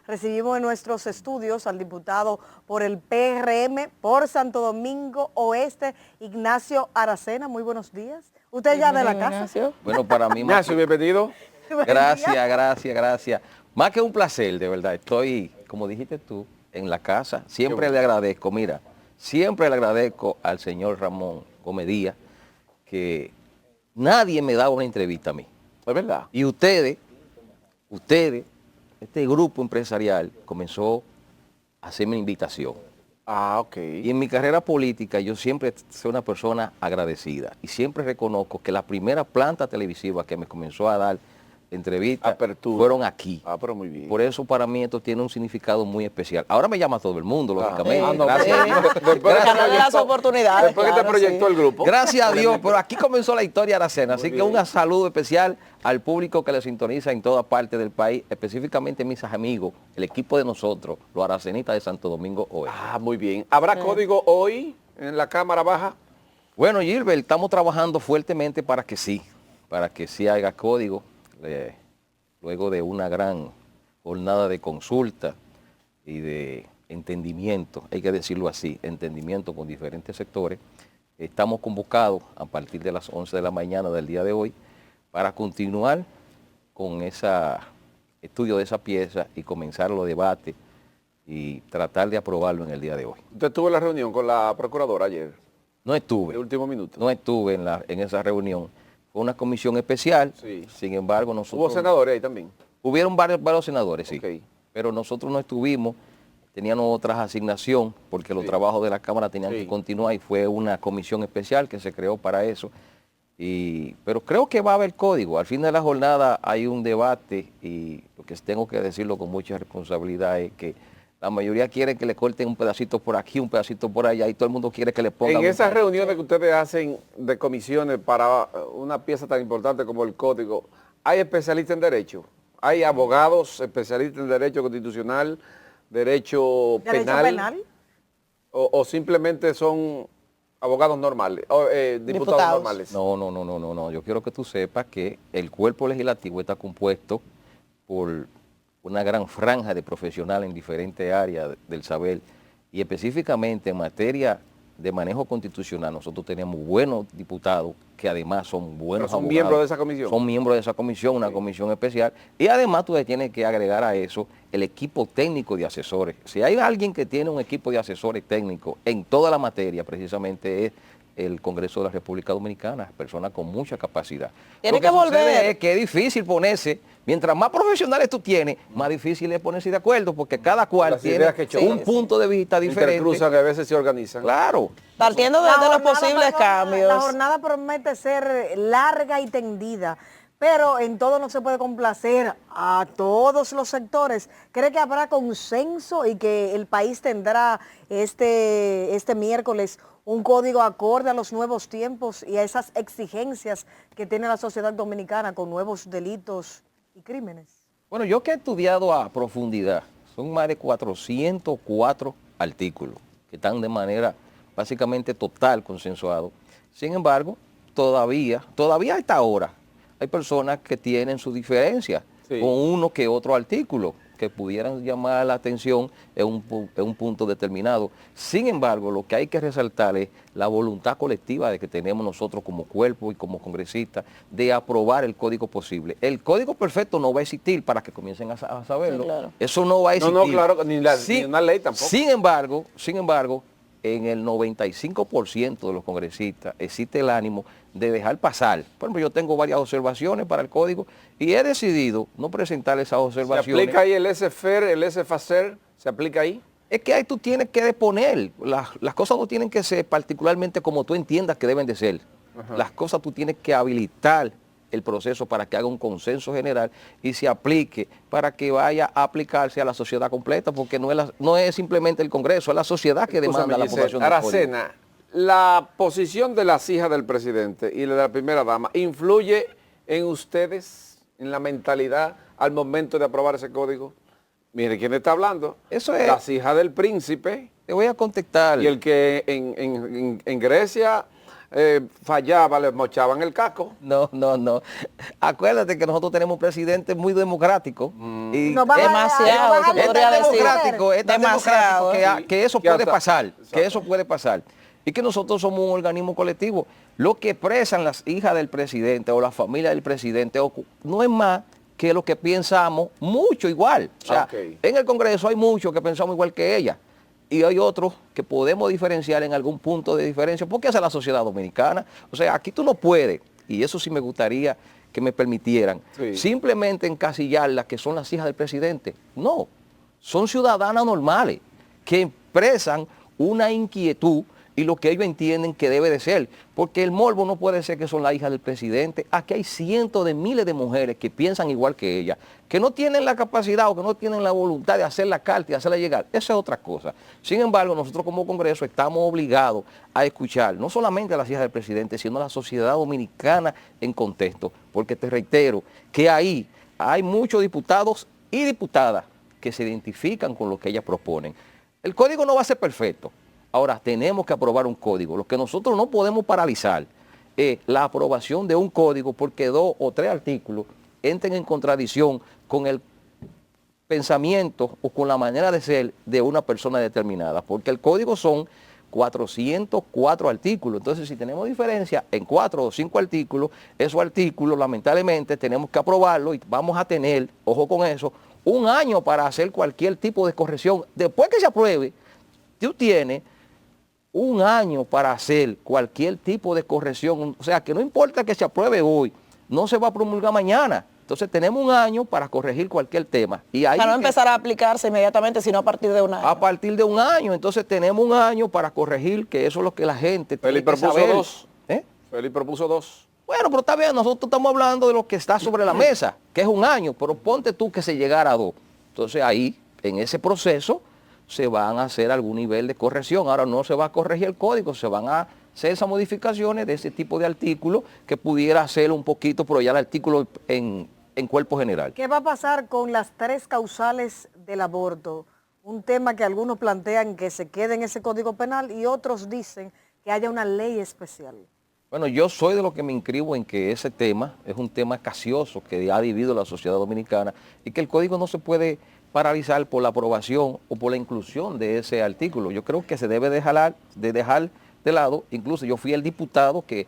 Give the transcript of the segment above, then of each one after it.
recibimos en nuestros estudios al diputado por el PRM por Santo Domingo Oeste, Ignacio Aracena. Muy buenos días. Usted ya de la casa. Ignacio. Bueno, para mí, Ignacio, bienvenido. gracias. Más que un placer, de verdad. Estoy, como dijiste tú, en la casa. Siempre le agradezco, mira, siempre le agradezco al señor Ramón Gómez, que nadie me daba una entrevista a mí. Es verdad. Y ustedes, este grupo empresarial comenzó a hacerme una invitación. Ah, ok. Y en mi carrera política yo siempre soy una persona agradecida y siempre reconozco que la primera planta televisiva que me comenzó a dar entrevistas fueron aquí. Ah, pero muy bien. Por eso para mí esto tiene un significado muy especial. Ahora me llama todo el mundo, lógicamente. sí. Gracias. Ganarle las oportunidades. Después que te claro, proyectó sí. el grupo. Gracias a Dios, pero aquí comenzó la historia de Aracena, así que bien. un saludo especial al público que le sintoniza en toda parte del país, específicamente mis amigos, el equipo de nosotros, los aracenitas de Santo Domingo Oeste. Ah, muy bien. ¿Habrá código hoy en la Cámara Baja? Bueno, Gilbert, estamos trabajando fuertemente para que sí haya código, luego de una gran jornada de consulta y de entendimiento, hay que decirlo así, entendimiento con diferentes sectores. Estamos convocados a partir de las 11 de la mañana del día de hoy para continuar con ese estudio de esa pieza y comenzar los debates y tratar de aprobarlo en el día de hoy. ¿Usted tuvo la reunión con la procuradora ayer? No estuve. El último minuto. No estuve en esa reunión. Fue una comisión especial, Sí. sin embargo nosotros... ¿Hubo senadores ahí también? Hubieron varios senadores, sí. Ok. Pero nosotros no estuvimos, teníamos otras asignación porque los trabajos de la Cámara tenían que continuar y fue una comisión especial que se creó para eso. Pero creo que va a haber código. Al fin de la jornada hay un debate y lo que tengo que decirlo con mucha responsabilidad es que la mayoría quiere que le corten un pedacito por aquí, un pedacito por allá y todo el mundo quiere que le pongan... En esas reuniones que ustedes hacen de comisiones para una pieza tan importante como el código, ¿hay especialistas en derecho? ¿Hay abogados especialistas en derecho constitucional, derecho penal? ¿O simplemente son abogados normales, diputados normales? No. Yo quiero que tú sepas que el cuerpo legislativo está compuesto por una gran franja de profesionales en diferentes áreas del saber y específicamente en materia de manejo constitucional nosotros tenemos buenos diputados que además son buenos ¿Son abogados. miembros de esa comisión? Son miembros de esa comisión, una comisión especial y además tú le tienes que agregar a eso el equipo técnico de asesores. Si hay alguien que tiene un equipo de asesores técnicos en toda la materia precisamente es el Congreso de la República Dominicana, personas con mucha capacidad. Tiene Lo que volver. sucede es que es difícil ponerse, mientras más profesionales tú tienes, más difícil es ponerse de acuerdo, porque cada cual Las tiene ideas que chocan. un punto de vista diferente. Intercruzan, que a veces se organizan. Claro. Partiendo de los posibles cambios. La jornada promete ser larga y tendida, pero en todo no se puede complacer a todos los sectores. ¿Cree que habrá consenso y que el país tendrá este miércoles un código acorde a los nuevos tiempos y a esas exigencias que tiene la sociedad dominicana con nuevos delitos y crímenes? Bueno, yo que he estudiado a profundidad, son más de 404 artículos que están de manera básicamente total consensuados. Sin embargo, todavía a esta hora, hay personas que tienen su diferencia con uno que otro artículo que pudieran llamar la atención en un punto determinado. Sin embargo, lo que hay que resaltar es la voluntad colectiva de que tenemos nosotros como cuerpo y como congresistas de aprobar el código posible. El código perfecto no va a existir para que comiencen a saberlo. Sí, claro. Eso no va a existir. No, claro, ni una ley tampoco. Sin embargo, en el 95% de los congresistas existe el ánimo de dejar pasar. Por ejemplo, yo tengo varias observaciones para el código y he decidido no presentar esas observaciones. ¿Se aplica ahí el laissez-faire, el laissez-faire? ¿Se aplica ahí? Es que ahí tú tienes que deponer. Las cosas no tienen que ser particularmente como tú entiendas que deben de ser. Las cosas tú tienes que habilitar el proceso para que haga un consenso general y se aplique para que vaya a aplicarse a la sociedad completa, porque no es simplemente el Congreso, es la sociedad que demanda a la población. Aracena, la posición de las hijas del presidente y de la primera dama influye en ustedes, en la mentalidad al momento de aprobar ese código. Mire, ¿quién está hablando? Eso es. Las hijas del príncipe. Te voy a contestar. Y el que en Grecia fallaba, le mochaban el casco. No, no, no. Acuérdate que nosotros tenemos un presidente muy democrático. Y Nos van a- demasiado, nos van a se es podría tan decir. democrático, es tan Demasiado, democrático que eso Que puede hasta- pasar, que eso puede pasar. Y que nosotros somos un organismo colectivo. Lo que expresan las hijas del presidente o la familia del presidente no es más que lo que pensamos mucho igual. O sea, Ok. en el Congreso hay muchos que pensamos igual que ella. Y hay otros que podemos diferenciar en algún punto de diferencia, porque hace la sociedad dominicana. O sea, aquí tú no puedes, y eso sí me gustaría que me permitieran, Sí. simplemente encasillarlas que son las hijas del presidente. No, son ciudadanas normales que expresan una inquietud y lo que ellos entienden que debe de ser. Porque el morbo no puede ser que son las hijas del presidente. Aquí hay cientos de miles de mujeres que piensan igual que ella, que no tienen la capacidad o que no tienen la voluntad de hacer la carta y hacerla llegar. Esa es otra cosa. Sin embargo, nosotros como Congreso estamos obligados a escuchar no solamente a las hijas del presidente, sino a la sociedad dominicana en contexto. Porque te reitero que ahí hay muchos diputados y diputadas que se identifican con lo que ellas proponen. El código no va a ser perfecto. Ahora, tenemos que aprobar un código. Lo que nosotros no podemos paralizar es la aprobación de un código porque 2 o 3 artículos entren en contradicción con el pensamiento o con la manera de ser de una persona determinada. Porque el código son 404 artículos. Entonces, si tenemos diferencia en 4 o 5 artículos, esos artículos, lamentablemente, tenemos que aprobarlo y vamos a tener, ojo con eso, un año para hacer cualquier tipo de corrección. Después que se apruebe, tú tienes un año para hacer cualquier tipo de corrección. O sea, que no importa que se apruebe hoy, no se va a promulgar mañana. Entonces tenemos un año para corregir cualquier tema. Y ahí Para no es que- empezar a aplicarse inmediatamente, sino a partir de un año. a partir de un año. Entonces tenemos un año para corregir, que eso es lo que la gente Félix tiene que propuso saber. 2. ¿Eh? Félix propuso 2. Bueno, pero está bien, nosotros estamos hablando de lo que está sobre la mesa, que es un año, pero ponte tú que se llegara a 2. Entonces ahí, en ese proceso, se van a hacer algún nivel de corrección. Ahora no se va a corregir el código, se van a hacer esas modificaciones de ese tipo de artículos que pudiera hacer un poquito, pero ya el artículo en cuerpo general. ¿Qué va a pasar con las 3 causales del aborto? Un tema que algunos plantean que se quede en ese código penal y otros dicen que haya una ley especial. Bueno, yo soy de los que me inscribo en que ese tema es un tema escasioso que ha vivido la sociedad dominicana y que el código no se puede paralizar por la aprobación o por la inclusión de ese artículo. Yo creo que se debe dejar de lado. Incluso yo fui el diputado que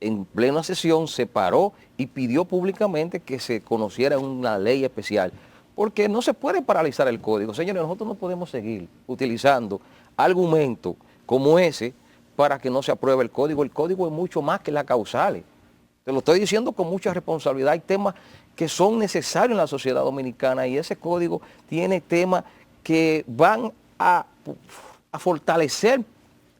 en plena sesión se paró y pidió públicamente que se conociera una ley especial, porque no se puede paralizar el código. Señores, nosotros no podemos seguir utilizando argumentos como ese para que no se apruebe el código. El código es mucho más que las causales. Te lo estoy diciendo con mucha responsabilidad. Hay temas que son necesarios en la sociedad dominicana y ese código tiene temas que van a fortalecer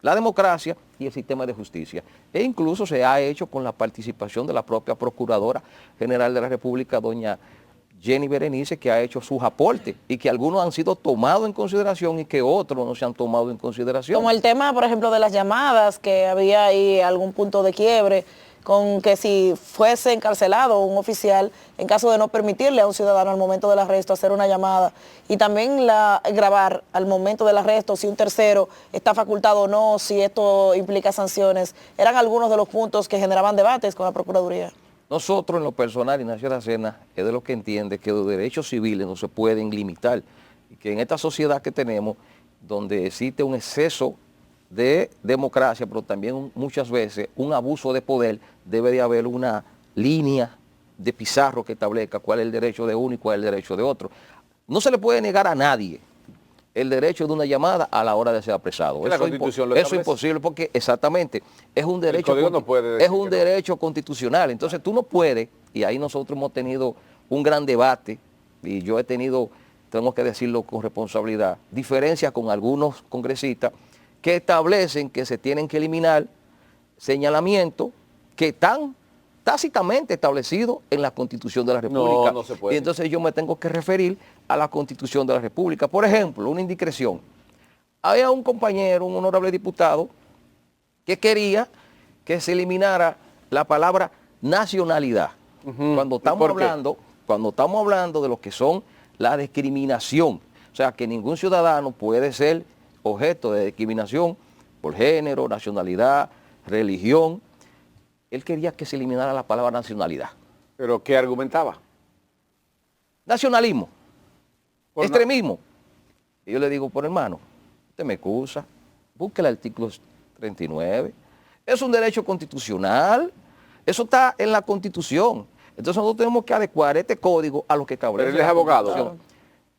la democracia y el sistema de justicia. E incluso se ha hecho con la participación de la propia Procuradora General de la República, doña Jenny Berenice, que ha hecho sus aportes y que algunos han sido tomados en consideración y que otros no se han tomado en consideración. Como el tema, por ejemplo, de las llamadas, que había ahí algún punto de quiebre, con que si fuese encarcelado un oficial, en caso de no permitirle a un ciudadano al momento del arresto hacer una llamada, y también grabar al momento del arresto si un tercero está facultado o no, si esto implica sanciones, eran algunos de los puntos que generaban debates con la Procuraduría. Nosotros en lo personal, Ignacio Aracena, es de lo que entiende que los derechos civiles no se pueden limitar y que en esta sociedad que tenemos, donde existe un exceso de democracia, pero también muchas veces un abuso de poder, debe de haber una línea de pizarro que establezca cuál es el derecho de uno y cuál es el derecho de otro. No se le puede negar a nadie el derecho de una llamada a la hora de ser apresado. Que la Constitución lo eso es establece. imposible porque exactamente es un derecho, código no puede decir es un que no. derecho constitucional. Entonces tú no puedes, y ahí nosotros hemos tenido un gran debate, y yo he tenido, tengo que decirlo con responsabilidad, diferencias con algunos congresistas que establecen que se tienen que eliminar señalamientos que están tácitamente establecidos en la Constitución de la República. no se puede. Y entonces yo me tengo que referir a la Constitución de la República. Por ejemplo, una indiscreción. Había un compañero, un honorable diputado, que quería que se eliminara la palabra nacionalidad. Cuando estamos por qué? hablando de lo que son la discriminación. O sea, que ningún ciudadano puede ser objeto de discriminación por género, nacionalidad, religión. Él quería que se eliminara la palabra nacionalidad. ¿Pero qué argumentaba? Nacionalismo, Por extremismo. Y yo le digo, por hermano, usted me excusa, busque el artículo 39. Es un derecho constitucional, eso está en la Constitución. Entonces nosotros tenemos que adecuar este código a lo que establece. Pero él es la abogado. Constitución.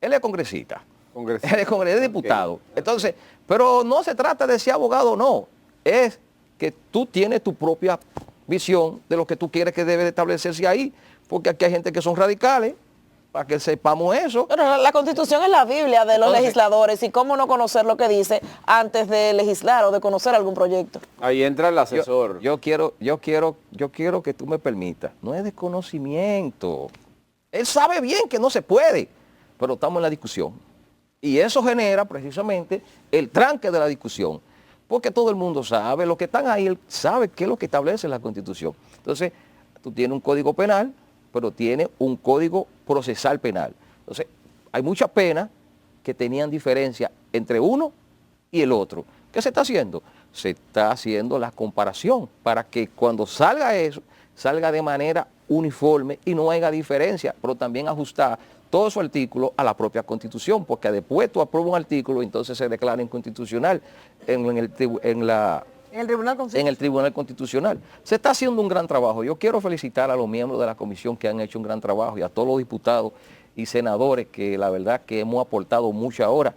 Él es congresista. Congresista. Él es congresista, es diputado. Entonces, pero no se trata de ser abogado o no, es que tú tienes tu propia visión de lo que tú quieres que debe de establecerse ahí, porque aquí hay gente que son radicales, para que sepamos eso. Pero la Constitución es la Biblia de los Entonces, legisladores y cómo no conocer lo que dice antes de legislar o de conocer algún proyecto. Ahí entra el asesor. Yo quiero que tú me permitas. No es desconocimiento. Él sabe bien que no se puede, pero estamos en la discusión. Y eso genera precisamente el tranque de la discusión. Porque todo el mundo sabe, los que están ahí, él sabe qué es lo que establece la Constitución. Entonces, tú tienes un código penal, pero tienes un código procesal penal. Entonces, hay muchas penas que tenían diferencia entre uno y el otro. ¿Qué se está haciendo? Se está haciendo la comparación para que cuando salga eso, salga de manera uniforme y no haya diferencia, pero también ajustar todo su artículo a la propia Constitución, porque después tú apruebas un artículo y entonces se declara inconstitucional en el Tribunal Constitucional. Se está haciendo un gran trabajo. Yo quiero felicitar a los miembros de la comisión que han hecho un gran trabajo y a todos los diputados y senadores que la verdad que hemos aportado muchas horas.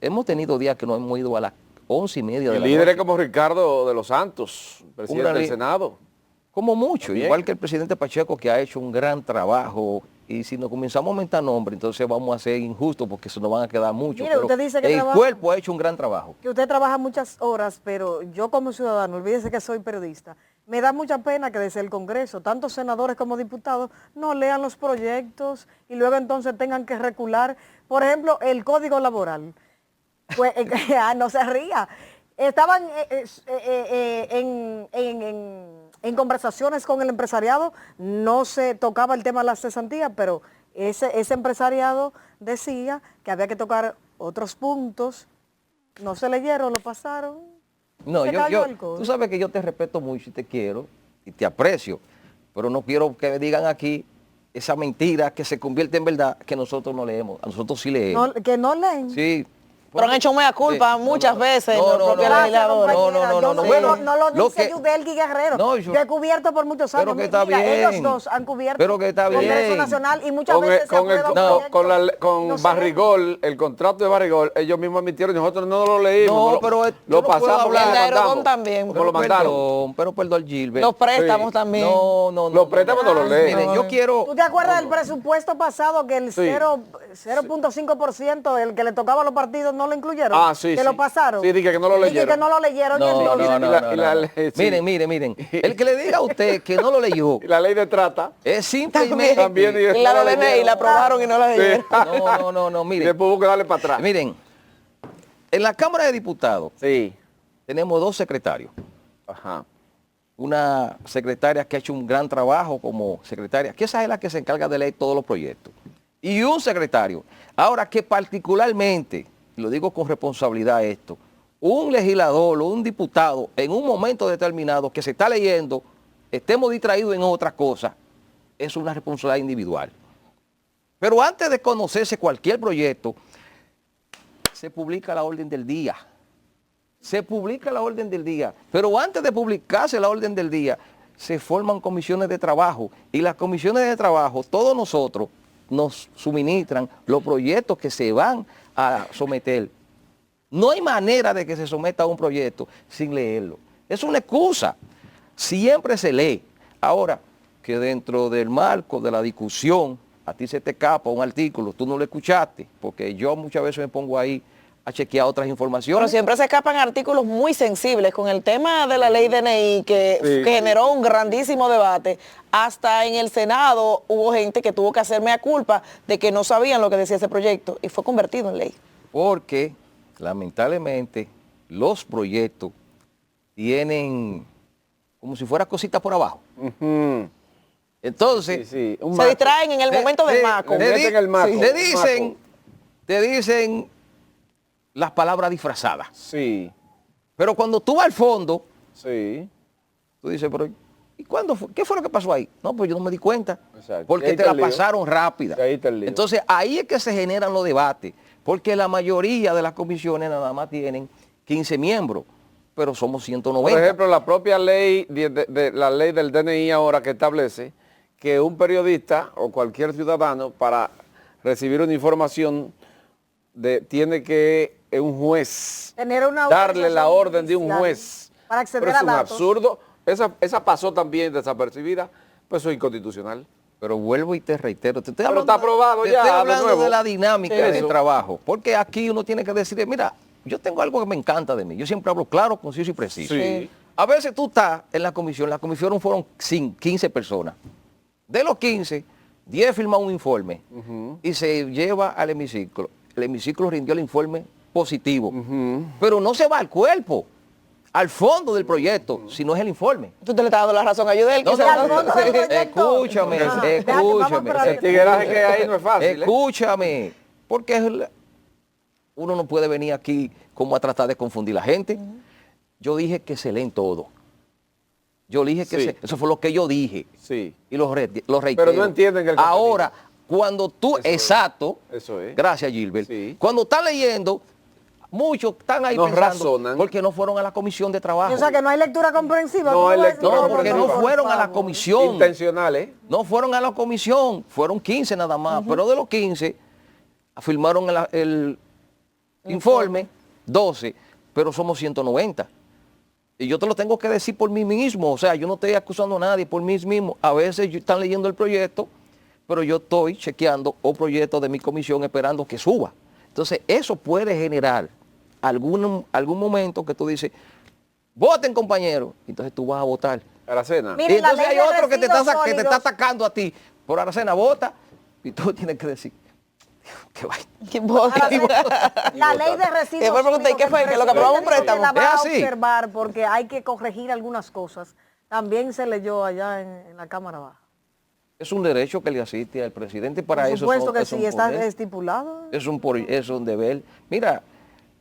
Hemos tenido días que nos hemos ido a las 11:30 de la noche. Líderes como Ricardo de los Santos, presidente del Senado. Como mucho, También. igual que el presidente Pacheco, que ha hecho un gran trabajo. Y si nos comenzamos a aumentar nombres, entonces vamos a ser injustos porque se nos van a quedar muchos. Mire, usted dice que el trabaja- cuerpo ha hecho un gran trabajo. Que usted trabaja muchas horas, pero yo como ciudadano, olvídese que soy periodista, me da mucha pena que desde el Congreso, tanto senadores como diputados, no lean los proyectos y luego entonces tengan que recular. Por ejemplo, el Código Laboral. Pues, no se ría. Estaban en conversaciones con el empresariado, no se tocaba el tema de la cesantía, pero ese empresariado decía que había que tocar otros puntos, no se leyeron, lo pasaron. No, se cayó el código. tú sabes que yo te respeto mucho y te quiero y te aprecio, pero no quiero que me digan aquí esa mentira que se convierte en verdad que nosotros no leemos. A nosotros sí leemos. Que no leen. Sí. Pero han hecho mea culpa muchas veces los propios legisladores. Bueno, no lo dice que- Yudelgui Guerrero. No, yo he cubierto por muchos pero años. que está Mira, bien. ellos dos han cubierto Pero que está Congreso bien. Nacional y muchas veces se aprueban proyectos, Con no se Barrigol, el contrato de Barrigol, ellos mismos admitieron, nosotros no lo leímos. No, pero yo lo no puedo pasamos. hablar. como El de lo mandamos, Aerodón también. como lo mandaron. Perdón, Gilbert. Los préstamos también. No. Los préstamos no los leen. Miren, yo quiero... ¿Tú te acuerdas del presupuesto pasado que el Sí. 0.5%, el que le tocaba a los partidos, no lo incluyeron? Ah, sí, Que sí. lo pasaron. Sí, dije que no lo Dije leyeron. que no lo leyeron. y No. entonces- sí. Miren. El que le diga a usted que no lo leyó Y la ley de trata. es simplemente... También. Y la de DNI la aprobaron y no la leyeron. No, Y miren. después hubo que darle para atrás. Miren, en la Cámara de Diputados Sí. tenemos 2 secretarios. Ajá. Una secretaria que ha hecho un gran trabajo como secretaria, que esa es la que se encarga de leer todos los proyectos. Y un secretario. Ahora que particularmente, y lo digo con responsabilidad esto, un legislador o un diputado en un momento determinado que se está leyendo, estemos distraídos en otras cosas, es una responsabilidad individual. Pero antes de conocerse cualquier proyecto, se publica la orden del día. Se publica la orden del día. Pero antes de publicarse la orden del día, se forman comisiones de trabajo. Y las comisiones de trabajo, todos nosotros nos suministran los proyectos que se van a someter. No hay manera de que se someta a un proyecto sin leerlo. Es una excusa. Siempre se lee. Ahora, que dentro del marco de la discusión, a ti se te escapa un artículo, tú no lo escuchaste, porque yo muchas veces me pongo ahí a chequear otras Pero informaciones. siempre se escapan artículos muy sensibles con el tema de la ley DNI que generó un grandísimo debate. Hasta en el Senado hubo gente que tuvo que hacer mea culpa de que no sabían lo que decía ese proyecto y fue convertido en ley. Porque lamentablemente los proyectos tienen como si fuera cositas por abajo. Ujú. Entonces, Sí, un Se maco. distraen en el momento del maco. Le meten el maco. te dicen las palabras disfrazadas. Sí, Pero cuando tú vas al fondo, sí. Tú dices, pero ¿y cuándo fue? ¿Qué fue lo que pasó ahí? No, pues yo no me di cuenta. Exacto. Y Porque ahí te está la el lío. pasaron rápida. Y ahí está el lío. Entonces, ahí es que se generan los debates. Porque la mayoría de las comisiones nada más tienen 15 miembros, pero somos 190. Por ejemplo, la propia ley, la ley del DNI ahora que establece que un periodista o cualquier ciudadano para recibir una información tiene que un juez Tener una darle la autorización orden de un judicial juez. para acceder Pero es a un datos. absurdo. Esa pasó también desapercibida, pues eso es inconstitucional. Pero vuelvo y te reitero, te estoy Pero hablando, está aprobado te ya, estoy de hablando nuevo. de la dinámica Sí, del eso. trabajo. Porque aquí uno tiene que decir, mira, yo tengo algo que me encanta de mí. Yo siempre hablo claro, conciso y preciso. Sí. A veces tú estás en la comisión fueron 15 personas. De los 15, 10 firman un informe y se lleva al hemiciclo. El hemiciclo rindió el informe positivo. Pero no se va al cuerpo, al fondo del proyecto, si no es el informe. Tú te le estás dando la razón a Yudel. No, quizás. al fondo del proyecto. Escúchame, Ajá. Deja que vamos a escúchame. esperar. El tigueraje que hay no es fácil. ¿eh? Escúchame, porque uno no puede venir aquí como a tratar de confundir a la gente. Yo dije que se leen todo. Yo dije que Sí. eso fue lo que yo dije. Sí. Y lo reitero. Pero no entienden el contenido. Ahora, cuando tú, Eso es. exacto, Eso es. gracias Gilbert, Sí. cuando están leyendo, muchos están ahí No pensando, razonan. porque no fueron a la comisión de trabajo. O sea que no hay lectura comprensiva. No ¿Cómo hay va a decir lectura No, que porque no comprensiva. fueron a la Por comisión. Intencional, ¿eh? No fueron a la comisión, fueron 15 nada más, pero de los 15 firmaron el informe, 12, pero somos 190. Y yo te lo tengo que decir por mí mismo, o sea, yo no estoy acusando a nadie, por mí mismo. A veces están leyendo el proyecto, pero yo estoy chequeando un proyecto de mi comisión esperando que suba. Entonces, eso puede generar algún momento que tú dices, voten compañeros, entonces tú vas a votar. Aracena. Mire, Y la entonces ley hay de otro que te residuos está sólidos. atacando a ti. Por Aracena, vota, y tú tienes que decir, qué vaina. ¿Qué vota? La ley de Y residuos después pregunté, sólidos ¿qué fue? el ¿Que lo que aprobamos un presidente préstamo? la va a Es así. observar porque hay que corregir algunas cosas. También se leyó allá en la Cámara Baja. Es un derecho que le asiste al presidente para Por eso. supuesto que es un sí, está poder, estipulado. es un deber. Mira,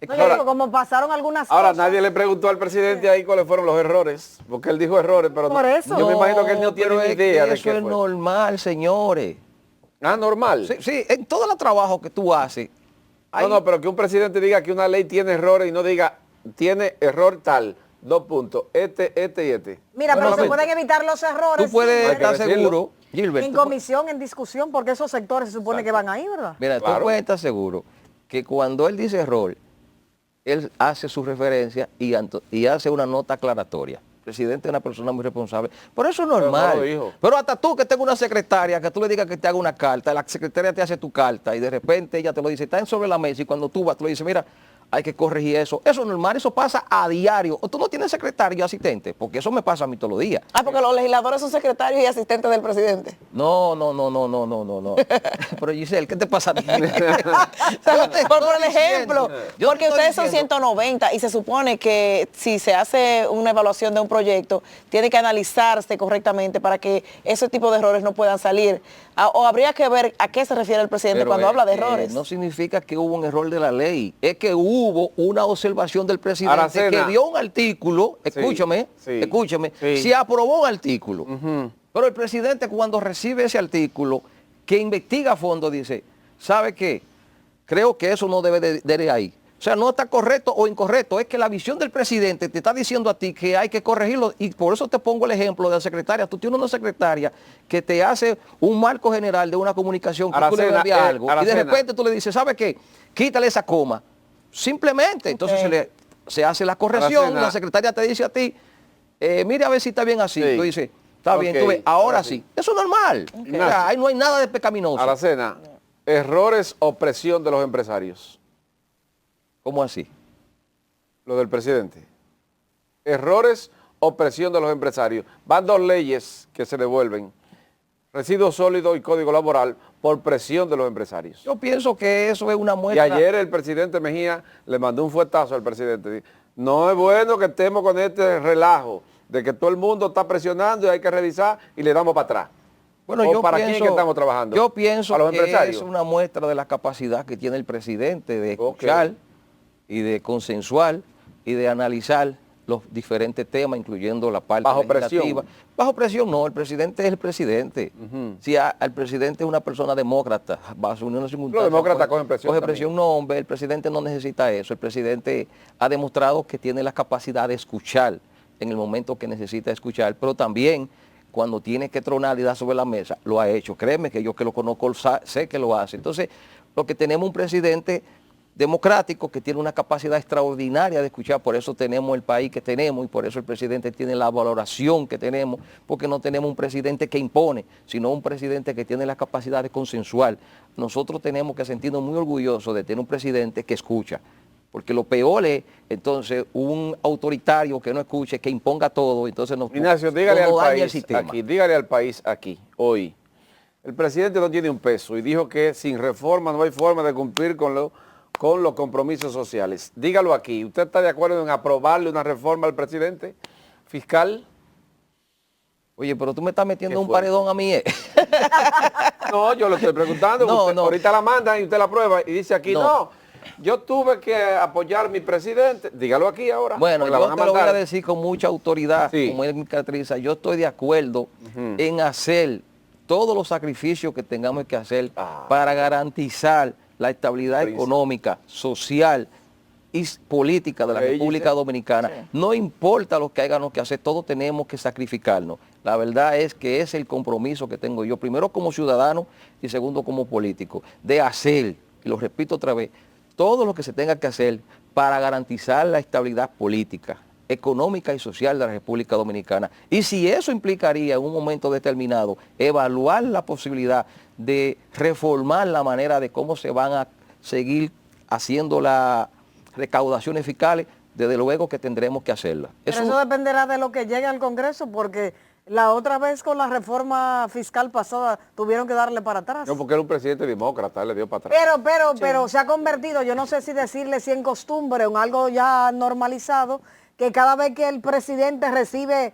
No, yo digo, como pasaron algunas Ahora, cosas. nadie le preguntó al presidente ahí cuáles fueron los errores, porque él dijo errores, pero Por eso. yo me imagino que él no tiene pero ni es que idea de eso qué es fue. normal, señores. Ah, normal. Sí, sí, en todo el trabajo que tú haces. No, pero que un presidente diga que una ley tiene errores y no diga, tiene error tal, 2 puntos, este y este. Mira, pero se Solamente. pueden evitar los errores. tú puedes sin Hay que estar decirlo. seguro, Gilbert. en tú pu- comisión, en discusión, porque esos sectores se supone que van ahí, ¿verdad? Mira, Claro. tú puedes estar seguro que cuando él dice error, él hace su referencia y hace una nota aclaratoria. El presidente es una persona muy responsable. Pero eso es no normal. lo dijo. Pero hasta tú que tengo una secretaria, que tú le digas que te haga una carta, la secretaria te hace tu carta y de repente ella te lo dice, está sobre la mesa y cuando tú vas, tú le dices, mira, hay que corregir eso. Eso es normal, eso pasa a diario. O tú no tienes secretario y asistente, porque eso me pasa a mí todos los días. Ah, porque los legisladores son secretarios y asistentes del presidente. No. Pero Giselle, ¿qué te pasa a ti? O sea, por el ejemplo, Yo porque te estoy ustedes son diciendo. 190 y se supone que si se hace una evaluación de un proyecto, tiene que analizarse correctamente para que ese tipo de errores no puedan salir. O habría que ver a qué se refiere el presidente Pero, cuando habla de errores. no significa que hubo un error de la ley, es que hubo una observación del presidente Aracena. que dio un artículo, escúchame, sí. se aprobó un artículo, pero el presidente cuando recibe ese artículo, que investiga a fondo, dice, ¿sabe qué? Creo que eso no debe de ir ahí. O sea, no está correcto o incorrecto, es que la visión del presidente te está diciendo a ti que hay que corregirlo y por eso te pongo el ejemplo de la secretaria. Tú tienes una secretaria que te hace un marco general de una comunicación que tú le Aracena, envías algo y de Aracena. repente tú le dices, ¿sabe qué? Quítale esa coma. Simplemente, entonces se hace la corrección, Aracena. la secretaria te dice a ti, mire a ver si está bien así. Sí. Tú dices, está bien, Ok, tú ves, ahora ahora sí. sí. Eso es normal. O sea, ahí no hay nada de pecaminoso. Aracena, errores o presión de los empresarios, ¿Cómo así? lo del presidente. Errores o presión de los empresarios. Van 2 leyes que se devuelven, residuos sólidos y código laboral, por presión de los empresarios. Yo pienso que eso es una Y muestra. ayer el presidente Mejía le mandó un fuetazo al presidente. No es bueno que estemos con este relajo de que todo el mundo está presionando y hay que revisar y le damos para atrás. Bueno, ¿O yo para pienso, quién que estamos trabajando? Yo pienso ¿Para los que empresarios? es una muestra de la capacidad que tiene el presidente de Ok. escuchar y de consensuar y de analizar los diferentes temas, incluyendo la parte Bajo legislativa. presión. Bajo presión no, el presidente es el presidente. Si el presidente es una persona demócrata, bajo una circunstancia, Los demócratas cogen presión coge también. presión, no, hombre, el presidente no necesita eso. El presidente ha demostrado que tiene la capacidad de escuchar en el momento que necesita escuchar, pero también cuando tiene que tronar y dar sobre la mesa, lo ha hecho. Créeme que yo que lo conozco sé que lo hace. Entonces, lo que tenemos un presidente democrático que tiene una capacidad extraordinaria de escuchar, por eso tenemos el país que tenemos y por eso el presidente tiene la valoración que tenemos, porque no tenemos un presidente que impone, sino un presidente que tiene la capacidad de consensuar. Nosotros tenemos que sentirnos muy orgullosos de tener un presidente que escucha, porque lo peor es entonces un autoritario que no escuche, que imponga todo, entonces Ignacio, dígale no al daña el país sistema. aquí, dígale al país aquí, hoy. El presidente no tiene un peso y dijo que sin reforma no hay forma de cumplir con los compromisos sociales. Dígalo aquí. ¿Usted está de acuerdo en aprobarle una reforma al presidente fiscal? Oye, pero tú me estás metiendo Qué un fuerte. paredón a mí. No, yo le estoy preguntando. No, Usted, no. ahorita la mandan y usted la aprueba y dice aquí, No. no, yo tuve que apoyar a mi presidente. Dígalo aquí ahora. Bueno, porque la yo van te lo voy a mandar. decir con mucha autoridad, Sí. como él me caracteriza. Yo estoy de acuerdo en hacer todos los sacrificios que tengamos que hacer para garantizar la estabilidad económica, social y política de la Ella República dice- Dominicana. No importa lo que hayamos que hacer, todos tenemos que sacrificarnos. La verdad es que es el compromiso que tengo yo, primero como ciudadano y segundo como político, de hacer, y lo repito otra vez, todo lo que se tenga que hacer para garantizar la estabilidad política, económica y social de la República Dominicana. Y si eso implicaría en un momento determinado evaluar la posibilidad de reformar la manera de cómo se van a seguir haciendo las recaudaciones fiscales, desde luego que tendremos que hacerla. Pero Eso- eso dependerá de lo que llegue al Congreso, porque la otra vez con la reforma fiscal pasada tuvieron que darle para atrás. No, porque era un presidente demócrata, él le dio para atrás. Pero se ha convertido, yo no sé si decirle si en costumbre o en algo ya normalizado, que cada vez que el presidente recibe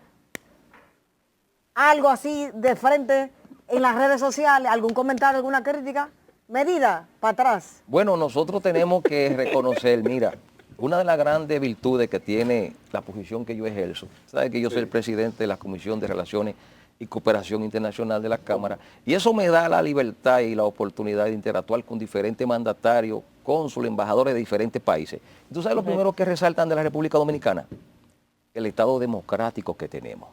algo así de frente en las redes sociales, algún comentario, alguna crítica, medida para atrás. Bueno, nosotros tenemos que reconocer, mira, una de las grandes virtudes que tiene la posición que yo ejerzo, sabe que yo soy el presidente de la Comisión de Relaciones y Cooperación Internacional de la Cámara, y eso me da la libertad y la oportunidad de interactuar con diferentes mandatarios, cónsules, embajadores de diferentes países. ¿Tú sabes lo primero que resaltan de la República Dominicana? El Estado democrático que tenemos.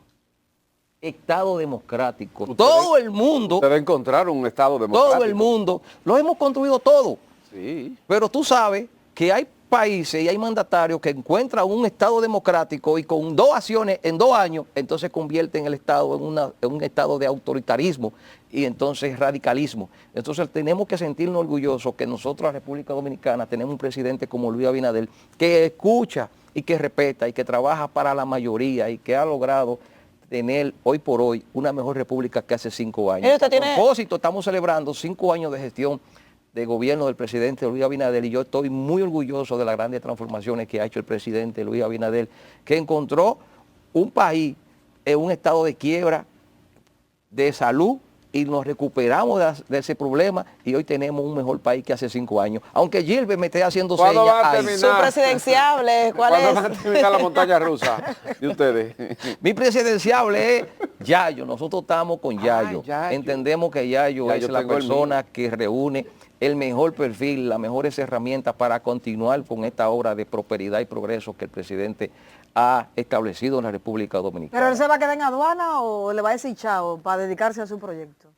Estado democrático. Todo el mundo, Ustedes encontraron un Estado democrático. todo el mundo, lo hemos construido todo. Sí. Pero tú sabes que hay países y hay mandatarios que encuentran un Estado democrático y con 2 acciones en 2 años, entonces convierten el Estado en un Estado de autoritarismo y entonces radicalismo. Entonces tenemos que sentirnos orgullosos que nosotros, la República Dominicana, tenemos un presidente como Luis Abinader que escucha y que respeta y que trabaja para la mayoría y que ha logrado tener hoy por hoy una mejor república que hace 5 años. Usted tiene- A propósito, estamos celebrando 5 años de gestión de gobierno del presidente Luis Abinader y yo estoy muy orgulloso de las grandes transformaciones que ha hecho el presidente Luis Abinader, que encontró un país en un estado de quiebra, de salud, y nos recuperamos de ese problema y hoy tenemos un mejor país que hace 5 años. Aunque Gilbert me esté haciendo ¿Cuándo señas, van a ay, terminar? Su presidenciable, ¿cuál ¿Cuándo van a es? terminar la montaña rusa de ustedes? mi presidenciable es Yayo, nosotros estamos con Yayo. Yayo. Entendemos que Yayo Ya, es yo la tengo el persona que reúne el mejor perfil, las mejores herramientas para continuar con esta obra de prosperidad y progreso que el presidente ha establecido en la República Dominicana. ¿Pero él se va a quedar en aduana o le va a decir chao para dedicarse a su proyecto?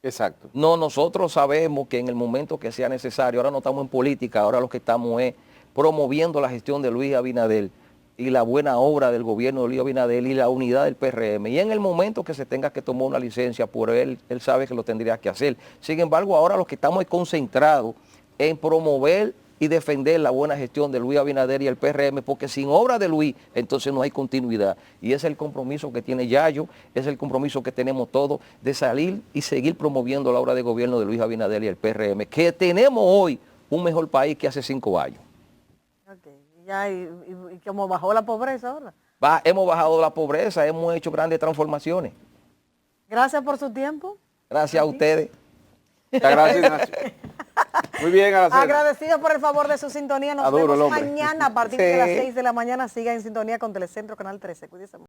Exacto. No, nosotros sabemos que en el momento que sea necesario, ahora no estamos en política, ahora lo que estamos es promoviendo la gestión de Luis Abinader y la buena obra del gobierno de Luis Abinader y la unidad del PRM. Y en el momento que se tenga que tomar una licencia por él sabe que lo tendría que hacer. Sin embargo, ahora lo que estamos es concentrados en promover y defender la buena gestión de Luis Abinader y el PRM, porque sin obra de Luis, entonces no hay continuidad. Y ese es el compromiso que tiene Yayo, es el compromiso que tenemos todos de salir y seguir promoviendo la obra de gobierno de Luis Abinader y el PRM, que tenemos hoy un mejor país que hace 5 años. Ok, y como bajó la pobreza ahora. Hemos bajado la pobreza, hemos hecho grandes transformaciones. Gracias por su tiempo. Gracias a ustedes. Muchas gracias, Ignacio. Muy bien, Araceli. Agradecidos por el favor de su sintonía. Nos Adoro el vemos hombre. mañana a partir de las Sí. 6 de la mañana. Siga en sintonía con Telecentro Canal 13. Cuídense mucho.